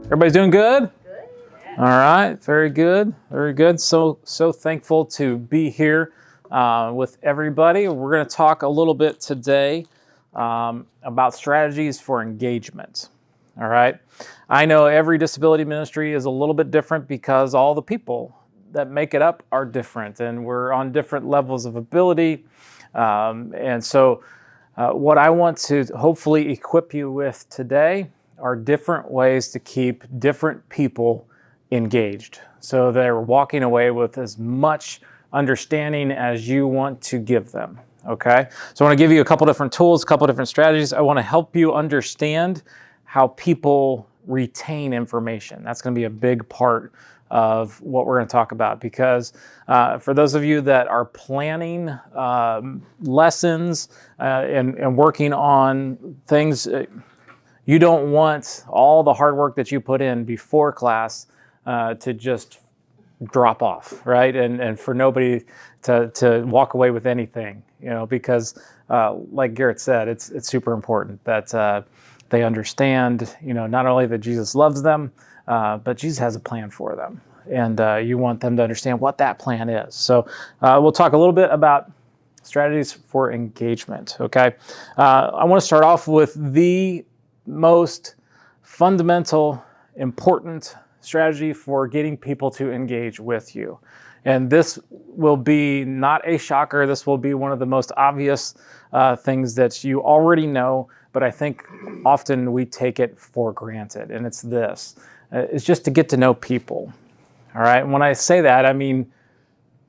Everybody's doing good? All right, very good, very good. So thankful to be here with everybody. We're going to talk a little bit today about strategies for engagement. All right, I know every disability ministry is a little bit different because all the people that make it up are different, and we're on different levels of ability. And so, what I want to hopefully equip you with today are different ways to keep different people engaged, so they're walking away with as much understanding as you want to give them. Okay, so I want to give you a couple different tools, a couple different strategies. I want to help you understand how people retain information. That's going to be a big part of what we're going to talk about, because for those of you that are planning lessons and working on things, you don't want all the hard work that you put in before class to just drop off, right? And for nobody to walk away with anything, because like Garrett said, it's super important that they understand, not only that Jesus loves them, but Jesus has a plan for them. And you want them to understand what that plan is. So we'll talk a little bit about strategies for engagement, okay? I want to start off with the most fundamental, important strategy for getting people to engage with you. And this will be not a shocker. This will be one of the most obvious things that you already know, but I think often we take it for granted. And it's this. It's just to get to know people. All right. And when I say that, I mean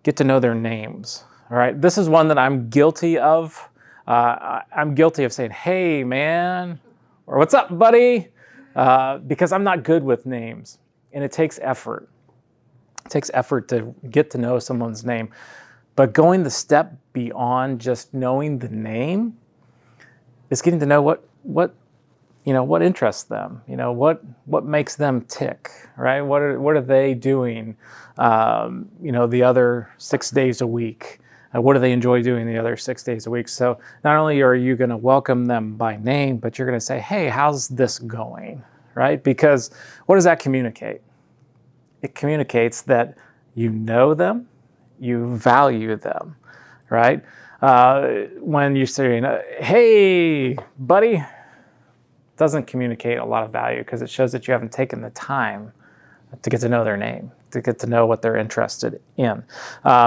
get to know their names. All right. This is one that I'm guilty of. I'm guilty of saying, "Hey, man," or "What's up, buddy?" Because I'm not good with names, and it takes effort. It takes effort to get to know someone's name. But going the step beyond just knowing the name is getting to know what interests them. What makes them tick, right? What are they doing? The other 6 days a week. What do they enjoy doing the other 6 days a week? So not only are you going to welcome them by name, but you're going to say, "Hey, how's this going?" Right? Because what does that communicate? It communicates that you know them, you value them, right? When you're saying, "Hey, buddy," doesn't communicate a lot of value, because it shows that you haven't taken the time to get to know their name, to get to know what they're interested in.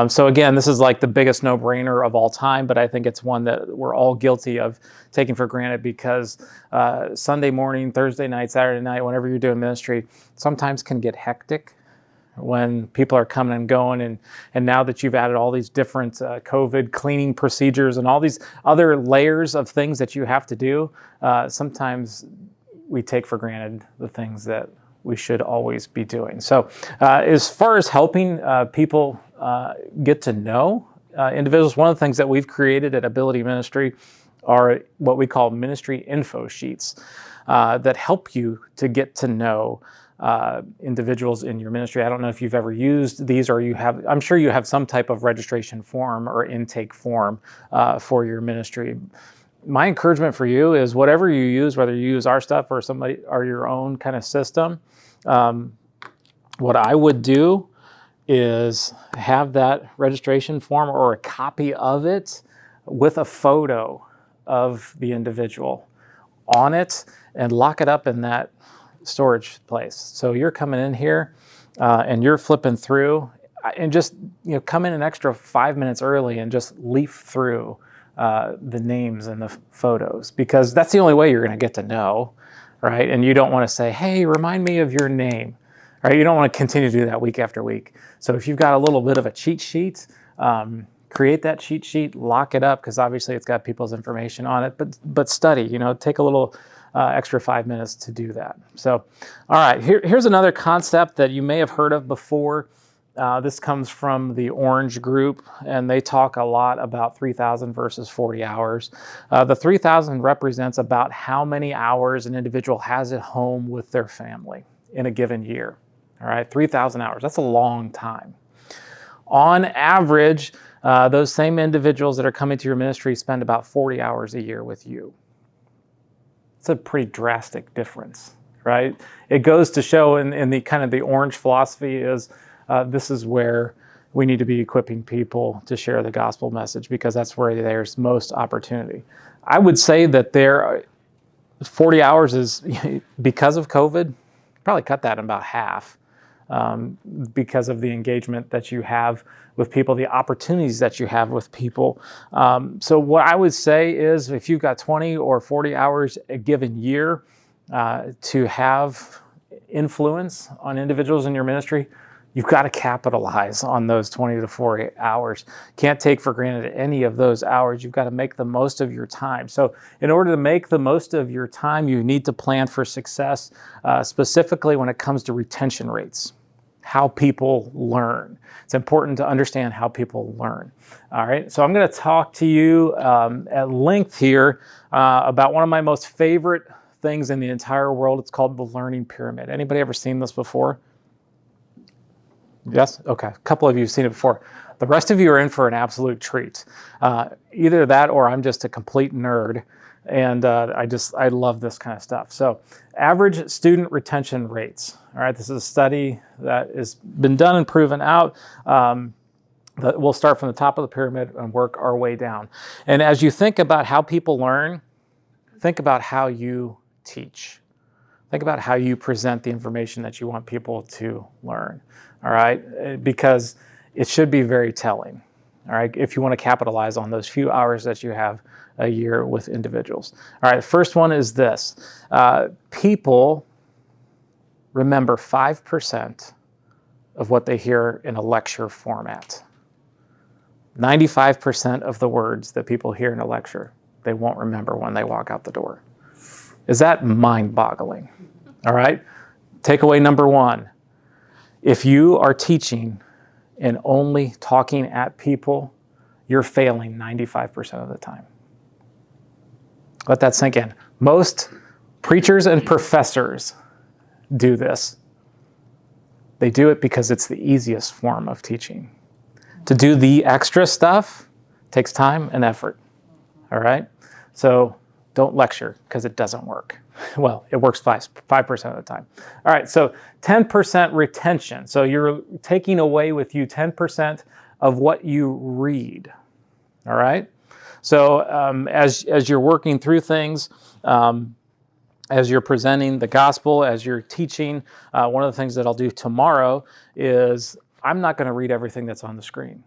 So again, this is like the biggest no-brainer of all time, but I think it's one that we're all guilty of taking for granted, because Sunday morning, Thursday night, Saturday night, whenever you're doing ministry, sometimes can get hectic when people are coming and going, and now that you've added all these different COVID cleaning procedures and all these other layers of things that you have to do, sometimes we take for granted the things that we should always be doing. So as far as helping people get to know individuals, one of the things that we've created at Ability Ministry are what we call ministry info sheets that help you to get to know individuals in your ministry. I don't know if you've ever used these, or I'm sure you have some type of registration form or intake form for your ministry. My encouragement for you is whatever you use, whether you use our stuff or your own kind of system, what I would do is have that registration form or a copy of it with a photo of the individual on it, and lock it up in that storage place. So you're coming in here and you're flipping through, and just come in an extra 5 minutes early and just leaf through the names and the photos, because that's the only way you're going to get to know, right? And you don't want to say, "Hey, remind me of your name," right? You don't want to continue to do that week after week. So if you've got a little bit of a cheat sheet, create that cheat sheet, lock it up, because obviously it's got people's information on it, but study, take a little extra 5 minutes to do that. So, all right, here's another concept that you may have heard of before. This comes from the Orange Group, and they talk a lot about 3,000 versus 40 hours. The 3,000 represents about how many hours an individual has at home with their family in a given year. All right, 3,000 hours. That's a long time. On average, those same individuals that are coming to your ministry spend about 40 hours a year with you. It's a pretty drastic difference, right? It goes to show in the kind of the orange philosophy is this is where we need to be equipping people to share the gospel message because that's where there's most opportunity. I would say that 40 hours is, because of COVID, probably cut that in about half because of the engagement that you have with people, the opportunities that you have with people. So what I would say is if you've got 20 or 40 hours a given year to have influence on individuals in your ministry, you've got to capitalize on those 20 to 40 hours. Can't take for granted any of those hours. You've got to make the most of your time. So in order to make the most of your time, you need to plan for success, specifically when it comes to retention rates, how people learn. It's important to understand how people learn. All right, so I'm going to talk to you at length here about one of my most favorite things in the entire world. It's called the learning pyramid. Anybody ever seen this before? Yes? Okay. A couple of you have seen it before. The rest of you are in for an absolute treat. Either that or I'm just a complete nerd. And I love this kind of stuff. So average student retention rates. All right. This is a study that has been done and proven out. We'll start from the top of the pyramid and work our way down. And as you think about how people learn, think about how you teach. Think about how you present the information that you want people to learn. All right, because it should be very telling, all right, if you want to capitalize on those few hours that you have a year with individuals. All right, the first one is this. People remember 5% of what they hear in a lecture format. 95% of the words that people hear in a lecture, they won't remember when they walk out the door. Is that mind-boggling? All right, takeaway number one. If you are teaching and only talking at people, you're failing 95% of the time. Let that sink in. Most preachers and professors do this. They do it because it's the easiest form of teaching. To do the extra stuff takes time and effort. All right? So don't lecture because it doesn't work. Well, it works 5% of the time. All right, so 10% retention. So you're taking away with you 10% of what you read. All right? So as you're working through things, as you're presenting the gospel, as you're teaching, one of the things that I'll do tomorrow is I'm not going to read everything that's on the screen.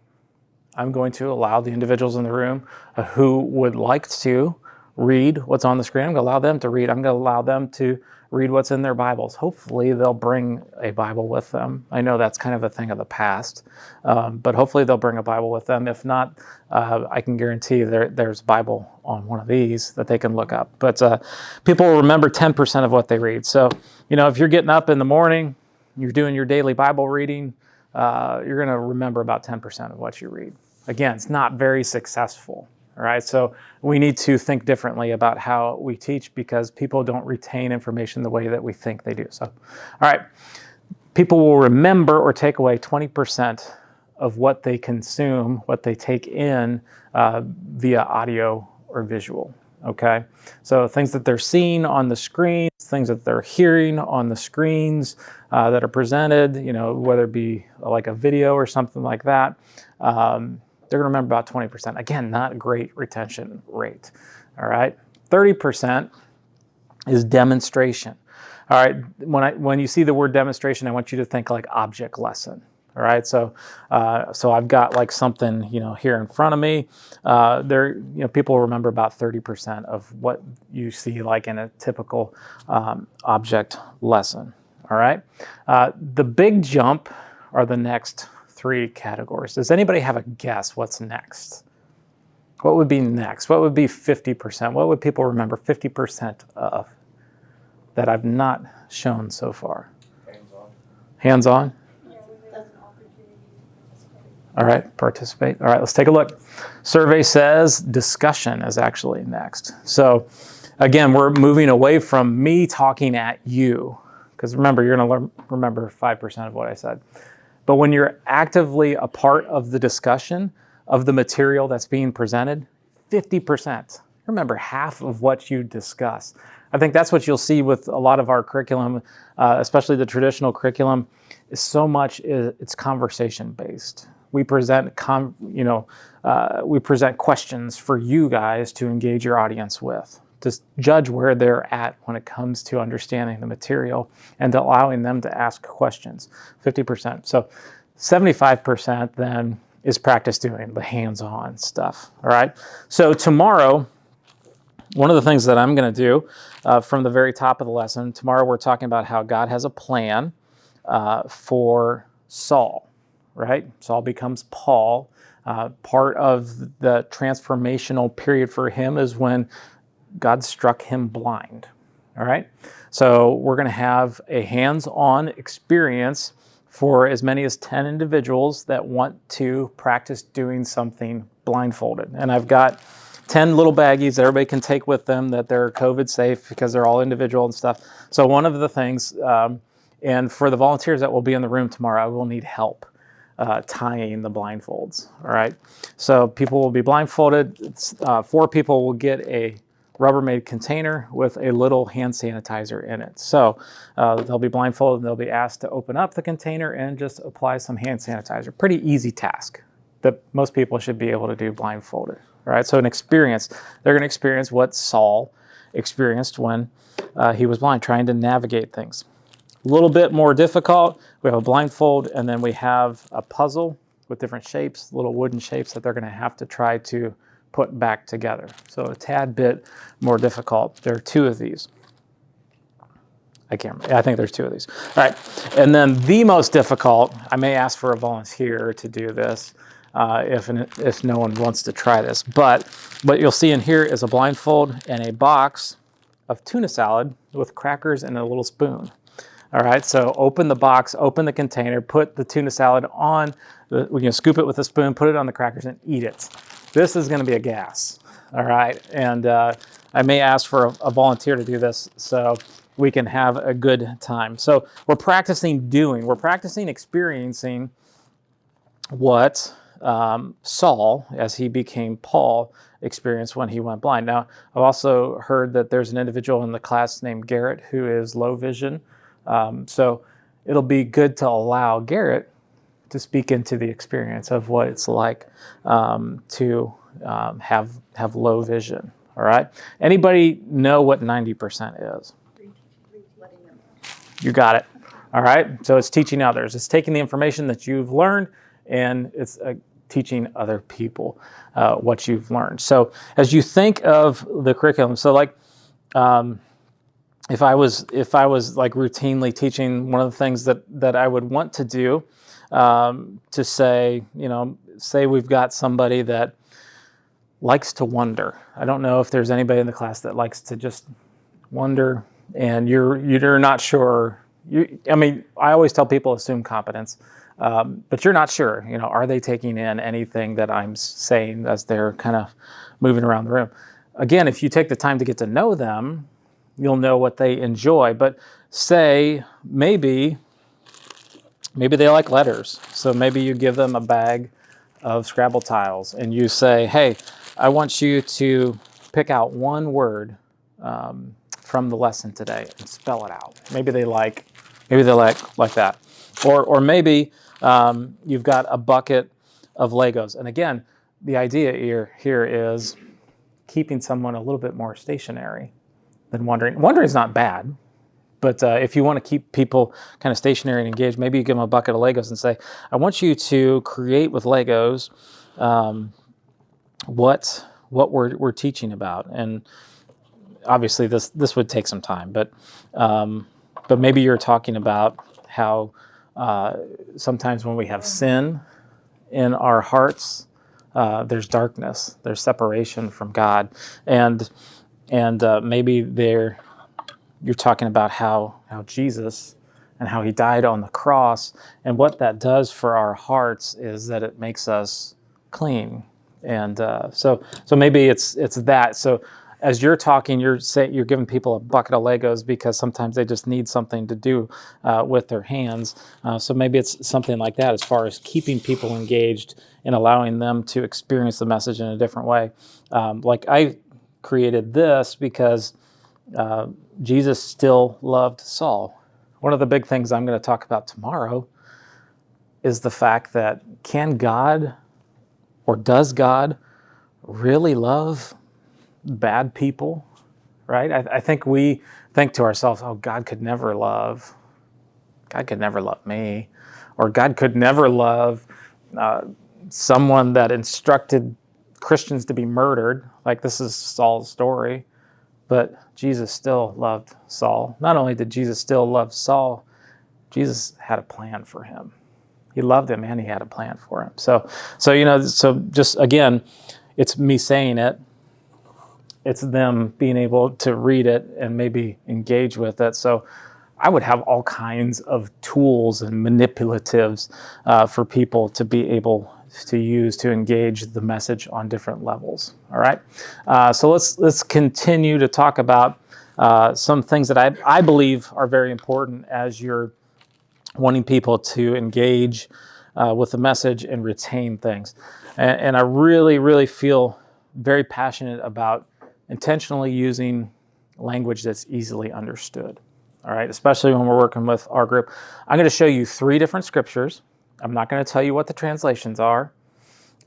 I'm going to allow the individuals in the room who would like to read what's on the screen. I'm going to allow them to read. I'm going to allow them to read what's in their Bibles. Hopefully they'll bring a Bible with them. I know that's kind of a thing of the past, but hopefully they'll bring a Bible with them. If not, I can guarantee there's a Bible on one of these that they can look up. But people will remember 10% of what they read. So, if you're getting up in the morning, you're doing your daily Bible reading, you're going to remember about 10% of what you read. Again, it's not very successful. All right, so we need to think differently about how we teach because people don't retain information the way that we think they do. So, all right, people will remember or take away 20% of what they consume, what they take in via audio or visual, okay? So things that they're seeing on the screen, things that they're hearing on the screens that are presented, whether it be like a video or something like that, they're going to remember about 20%. Again, not a great retention rate. All right. 30% is demonstration. All right. When you see the word demonstration, I want you to think like object lesson. All right. So I've got like something, here in front of me. People remember about 30% of what you see like in a typical object lesson. All right. The big jump are the next 3 categories. Does anybody have a guess what's next? What would be next? What would be 50%? What would people remember 50% of that I've not shown so far? Hands-on. Hands-on? All right, participate. All right, let's take a look. Survey says discussion is actually next. So again, we're moving away from me talking at you, because remember, you're going to remember 5% of what I said. But when you're actively a part of the discussion of the material that's being presented, 50%. Remember, half of what you discuss. I think that's what you'll see with a lot of our curriculum, especially the traditional curriculum, is so much it's conversation based. We present we present questions for you guys to engage your audience with, to judge where they're at when it comes to understanding the material and allowing them to ask questions. 50%. So 75% then is practice doing the hands-on stuff. All right. So tomorrow, one of the things that I'm going to do from the very top of the lesson, tomorrow we're talking about how God has a plan for Saul, right? Saul becomes Paul. Part of the transformational period for him is when God struck him blind, all right? So we're going to have a hands-on experience for as many as 10 individuals that want to practice doing something blindfolded. And I've got 10 little baggies that everybody can take with them that they're COVID safe because they're all individual and stuff. So one of the things, and for the volunteers that will be in the room tomorrow, I will need help tying the blindfolds, all right? So people will be blindfolded. 4 people will get a Rubbermaid container with a little hand sanitizer in it. So they'll be blindfolded and they'll be asked to open up the container and just apply some hand sanitizer. Pretty easy task that most people should be able to do blindfolded. All right, so an experience. They're going to experience what Saul experienced when he was blind, trying to navigate things. A little bit more difficult. We have a blindfold, and then we have a puzzle with different shapes, little wooden shapes that they're going to have to try to put back together. So a tad bit more difficult. There are 2 of these. I think there's 2 of these. All right, and then the most difficult, I may ask for a volunteer to do this if no one wants to try this. But what you'll see in here is a blindfold and a box of tuna salad with crackers and a little spoon. All right, so open the box, open the container, put the tuna salad on, we can scoop it with a spoon, put it on the crackers and eat it. This is going to be a gas, all right? And I may ask for a volunteer to do this so we can have a good time. So we're practicing experiencing what Saul, as he became Paul, experienced when he went blind. Now, I've also heard that there's an individual in the class named Garrett who is low vision. So it'll be good to allow Garrett to speak into the experience of what it's like to have low vision. All right. Anybody know what 90% is? You got it. All right. So it's teaching others. It's taking the information that you've learned and it's teaching other people what you've learned. So as you think of the curriculum, so like if I was like routinely teaching, one of the things that I would want to do to say, say we've got somebody that likes to wonder. I don't know if there's anybody in the class that likes to just wonder and you're not sure. I always tell people assume competence, but you're not sure, are they taking in anything that I'm saying as they're kind of moving around the room? Again, if you take the time to get to know them, you'll know what they enjoy. But say maybe they like letters. So maybe you give them a bag of Scrabble tiles and you say, hey, I want you to pick out one word from the lesson today and spell it out. Maybe they like that. Or maybe you've got a bucket of Legos. And again, the idea here is keeping someone a little bit more stationary than wondering. Wondering is not bad, but if you want to keep people kind of stationary and engaged, maybe you give them a bucket of Legos and say, I want you to create with Legos what we're teaching about. And obviously this would take some time, but maybe you're talking about how sometimes when we have sin in our hearts, there's darkness, there's separation from God, and maybe you're talking about how Jesus and how he died on the cross, and what that does for our hearts is that it makes us clean, and so maybe it's that. So as you're talking, you're giving people a bucket of Legos because sometimes they just need something to do with their hands. So maybe it's something like that as far as keeping people engaged and allowing them to experience the message in a different way. Like I created this because Jesus still loved Saul. One of the big things I'm going to talk about tomorrow is the fact that can God, or does God really love bad people, right? I think we think to ourselves, oh, God could never love me, or God could never love someone that instructed Christians to be murdered. Like, this is Saul's story. But Jesus still loved Saul. Not only did Jesus still love Saul, Jesus had a plan for him. He loved him and he had a plan for him. So just again, it's me saying it. It's them being able to read it and maybe engage with it. So I would have all kinds of tools and manipulatives for people to be able to use to engage the message on different levels. All right. So let's continue to talk about some things that I believe are very important as you're wanting people to engage with the message and retain things. And I really, really feel very passionate about intentionally using language that's easily understood. All right, especially when we're working with our group. I'm going to show you 3 different scriptures. I'm not going to tell you what the translations are.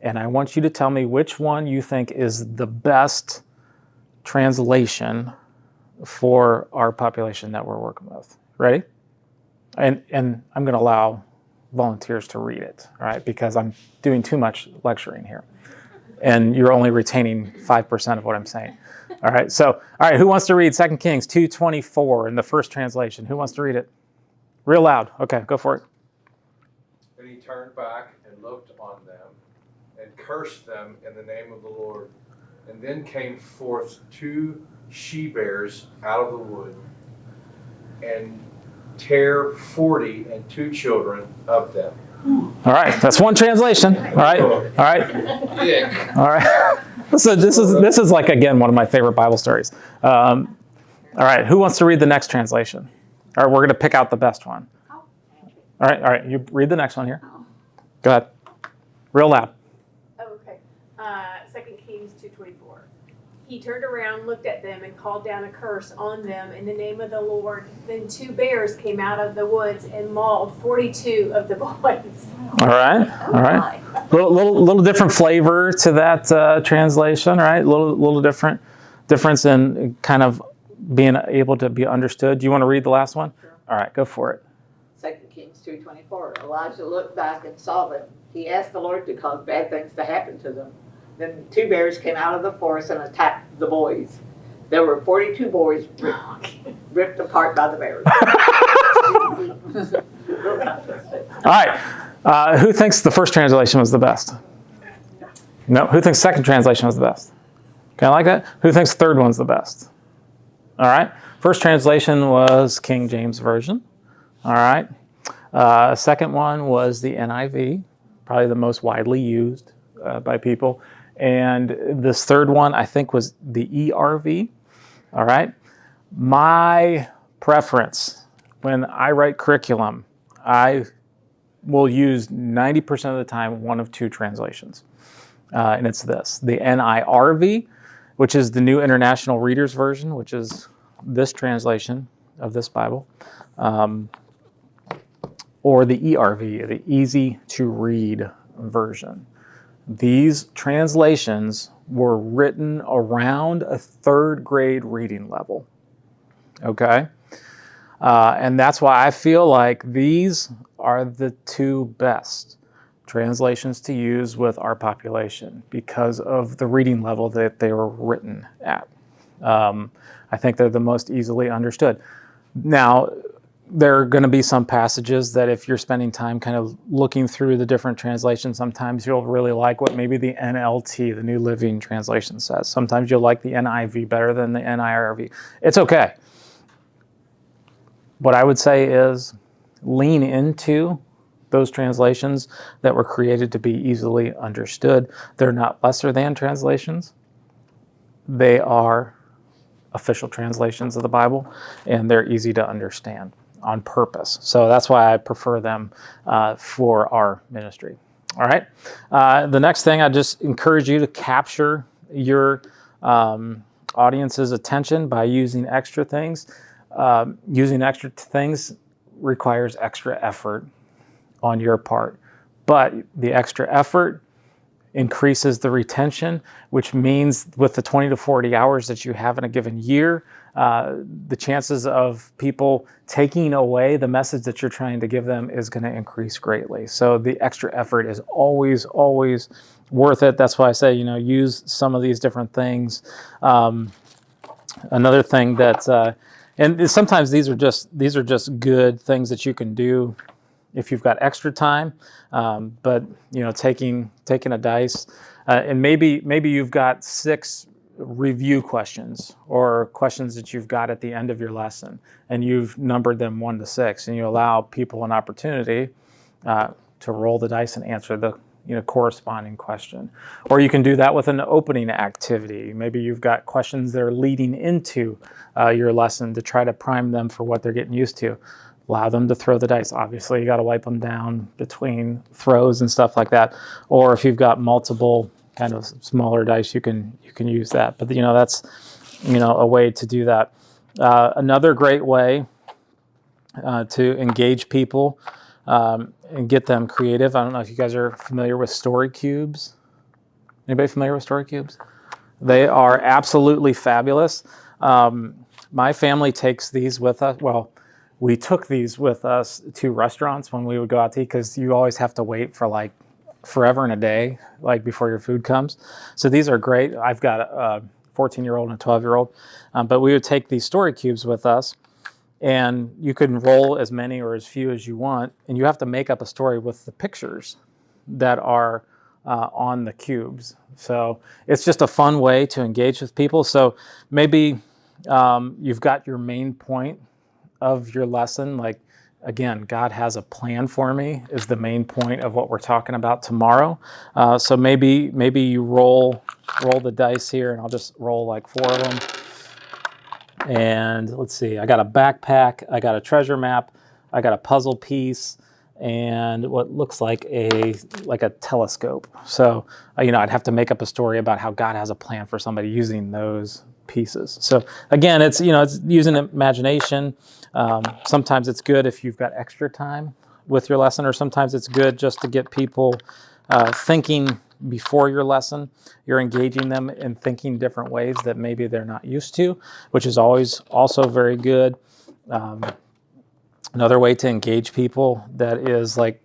And I want you to tell me which one you think is the best translation for our population that we're working with. Ready? And I'm going to allow volunteers to read it, all right? Because I'm doing too much lecturing here. And you're only retaining 5% of what I'm saying. All right, who wants to read 2 Kings 2:24 in the first translation? Who wants to read it? Real loud. Okay, go for it. Then he turned back and looked on them and cursed them in the name of the Lord. And then came forth 2 she-bears out of the wood and tear 40 and 2 children of them. All right, that's one translation. All right. Yeah. All right. So this is like, again, one of my favorite Bible stories. All right, who wants to read the next translation? All right, we're going to pick out the best one. All right, you read the next one here. Go ahead. Real loud. Okay. 2 Kings 2:24. He turned around, looked at them, and called down a curse on them in the name of the Lord. Then 2 bears came out of the woods and mauled 42 of the boys. All right. Little different flavor to that translation, right? Little difference in kind of being able to be understood. Do you want to read the last one? Sure. All right, go for it. 2 Kings 2:24. Elijah looked back and saw them. He asked the Lord to cause bad things to happen to them. Then 2 bears came out of the forest and attacked the boys. There were 42 boys ripped apart by the bears. All right. Who thinks the first translation was the best? No. Who thinks second translation was the best? Kind of like that? Who thinks third one's the best? All right. First translation was King James Version. All right. Second one was the NIV, probably the most widely used by people. And this third one, I think, was the ERV. All right. My preference when I write curriculum, I will use 90% of the time one of 2 translations. And it's this, the NIRV, which is the New International Reader's Version, which is this translation of this Bible, or the ERV, the Easy to Read version. These translations were written around a 3rd grade reading level, okay? And that's why I feel like these are the 2 best translations to use with our population because of the reading level that they were written at. I think they're the most easily understood. Now, there are going to be some passages that if you're spending time kind of looking through the different translations, sometimes you'll really like what maybe the NLT, the New Living Translation, says. Sometimes you'll like the NIV better than the NIRV. It's okay. What I would say is lean into those translations that were created to be easily understood. They're not lesser than translations. They are official translations of the Bible, and they're easy to understand on purpose. So that's why I prefer them for our ministry. All right. The next thing, I just encourage you to capture your audience's attention by using extra things. Using extra things requires extra effort on your part, but the extra effort increases the retention, which means with the 20 to 40 hours that you have in a given year, the chances of people taking away the message that you're trying to give them is going to increase greatly. So the extra effort is always, always worth it. That's why I say, use some of these different things. Another thing that, and sometimes these are just good things that you can do if you've got extra time. But taking a dice, and maybe you've got 6 review questions or questions that you've got at the end of your lesson, and you've numbered them 1 to 6, and you allow people an opportunity to roll the dice and answer the corresponding question. Or you can do that with an opening activity. Maybe you've got questions that are leading into your lesson to try to prime them for what they're getting used to. Allow them to throw the dice. Obviously, you got to wipe them down between throws and stuff like that. Or if you've got multiple kind of smaller dice, you can use that. But that's a way to do that. Another great way to engage people and get them creative. I don't know if you guys are familiar with story cubes. Anybody familiar with story cubes? They are absolutely fabulous. My family takes these with us. Well, we took these with us to restaurants when we would go out to eat, because you always have to wait for like forever and a day, like before your food comes. So these are great. I've got a 14-year-old and a 12-year-old, but we would take these story cubes with us, and you can roll as many or as few as you want, and you have to make up a story with the pictures that are on the cubes. So it's just a fun way to engage with people. So maybe you've got your main point of your lesson, like, again, God has a plan for me is the main point of what we're talking about tomorrow. So maybe you roll the dice here, and I'll just roll like 4 of them. And let's see, I got a backpack, I got a treasure map, I got a puzzle piece, and what looks like a telescope. So I'd have to make up a story about how God has a plan for somebody using those pieces. So again, it's using imagination. Sometimes it's good if you've got extra time with your lesson, or sometimes it's good just to get people thinking before your lesson. You're engaging them in thinking different ways that maybe they're not used to, which is always also very good. Another way to engage people that is like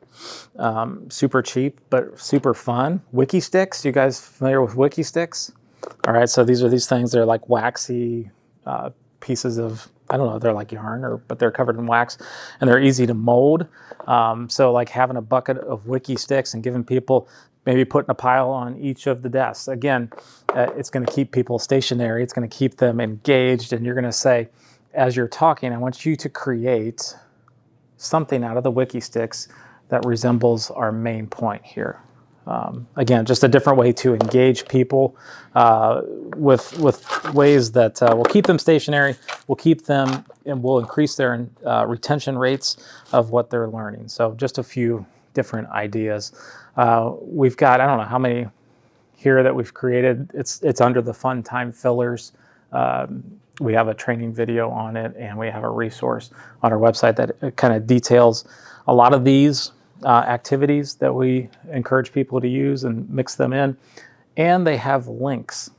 super cheap but super fun, wiki sticks. You guys familiar with wiki sticks? All right, so these are these things. They're like waxy pieces of, I don't know, they're like yarn, but they're covered in wax, and they're easy to mold. So like having a bucket of wiki sticks and giving people, maybe putting a pile on each of the desks. Again, it's going to keep people stationary. It's going to keep them engaged, and you're going to say, as you're talking, I want you to create something out of the wiki sticks that resembles our main point here. Again, just a different way to engage people with ways that will keep them stationary, will keep them, and will increase their retention rates of what they're learning. So just a few different ideas. We've got, I don't know how many here that we've created. It's under the fun time fillers. We have a training video on it, and we have a resource on our website that kind of details a lot of these activities that we encourage people to use and mix them in. And they have links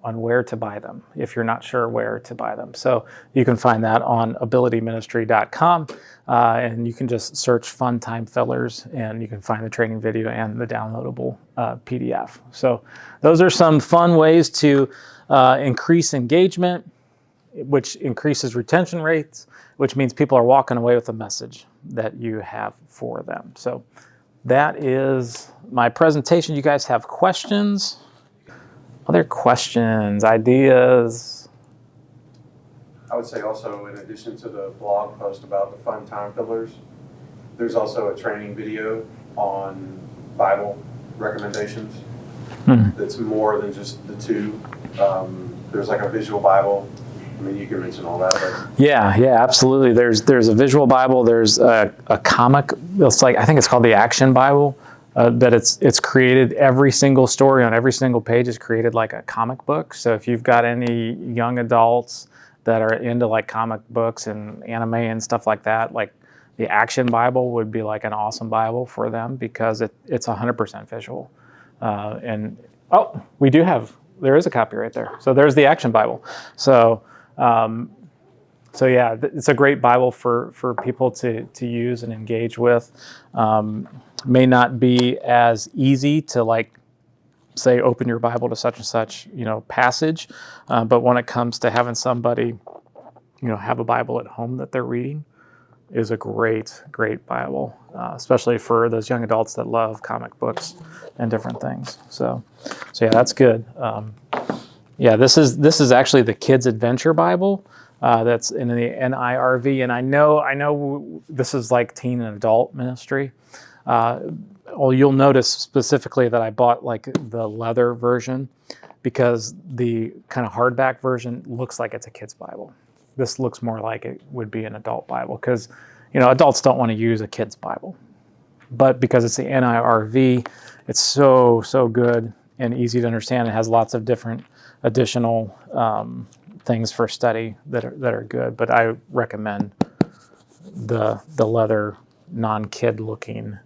on where to buy them if you're not sure where to buy them. So you can find that on abilityministry.com, and you can just search Fun Time Fillers, and you can find the training video and the downloadable PDF. So those are some fun ways to increase engagement, which increases retention rates, which means people are walking away with a message that you have for them. So that is my presentation. You guys have questions? Other questions, ideas? I would say also, in addition to the blog post about the fun time fillers, there's also a training video on Bible recommendations. That's more than just the 2. There's like a visual Bible. I mean, you can mention all that. But. Yeah, absolutely. There's a visual Bible. There's a comic. It's like, I think it's called the Action Bible. that it's created, every single story on every single page is created like a comic book. So if you've got any young adults that are into like comic books and anime and stuff like that, like the Action Bible would be like an awesome Bible for them because it's 100% visual. And there is a copy right there. So there's the Action Bible. So yeah, it's a great Bible for people to use and engage with. May not be as easy to like say open your Bible to such and such passage, but when it comes to having somebody have a Bible at home that they're reading, is a great Bible, especially for those young adults that love comic books and different things. So yeah, that's good. Yeah, this is actually the Kids Adventure Bible. That's in the NIRV, and I know this is like teen and adult ministry. Well, you'll notice specifically that I bought like the leather version because the kind of hardback version looks like it's a kid's Bible. This looks more like it would be an adult Bible because adults don't want to use a kid's Bible, but because it's the NIRV, it's so good and easy to understand. It has lots of different additional things for study that are good, but I recommend the leather non-kid looking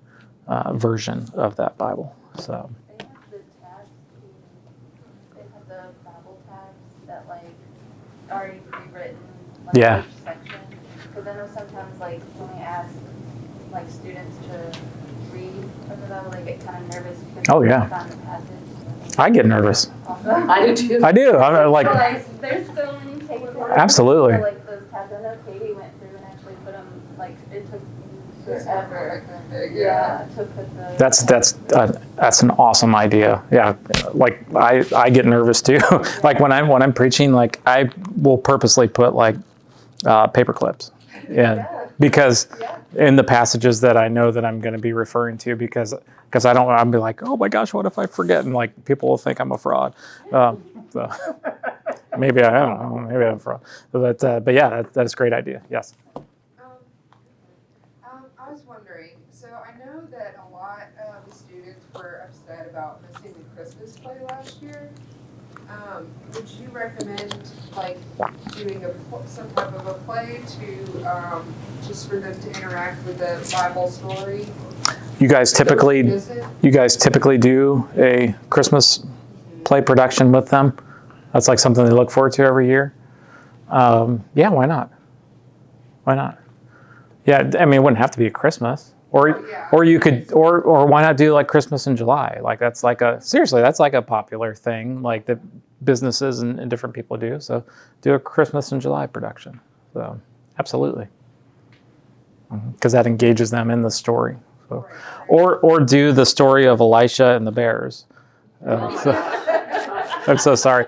version of that Bible. So they have the tabs. They have the Bible tabs that like already pre-written like Yeah. each section. Because I know sometimes like when we ask like students to read from the Bible, they get kind of nervous because Oh, they yeah. can't find the passage. I get nervous. Also, I do too. I do. I'm like, like there's so many tables. Absolutely. So, like those tabs. I know Katie went through and actually put them. Like it took forever. Yeah, to put the. That's an awesome idea. Yeah, like I get nervous too. Like when I'm preaching, like I will purposely put like paper clips in because in the passages that I know that I'm going to be referring to because I don't want to be like, oh my gosh, what if I forget, and like people will think I'm a fraud. So maybe I don't know, maybe I'm a fraud, but yeah, that is a great idea. Yes. I was wondering, so I know that a lot of the students were upset about missing the Christmas play last year. Would you recommend like doing some type of a play to just for them to interact with the Bible story? You guys typically do a Christmas play production with them. That's like something they look forward to every year. Yeah, why not? Why not? Yeah, I mean, it wouldn't have to be at Christmas, or you could, or why not do like Christmas in July? Like that's like that's like a popular thing, like that businesses and different people do. So do a Christmas in July production. So absolutely, because that engages them in the story. So, or do the story of Elisha and the bears. I'm so sorry.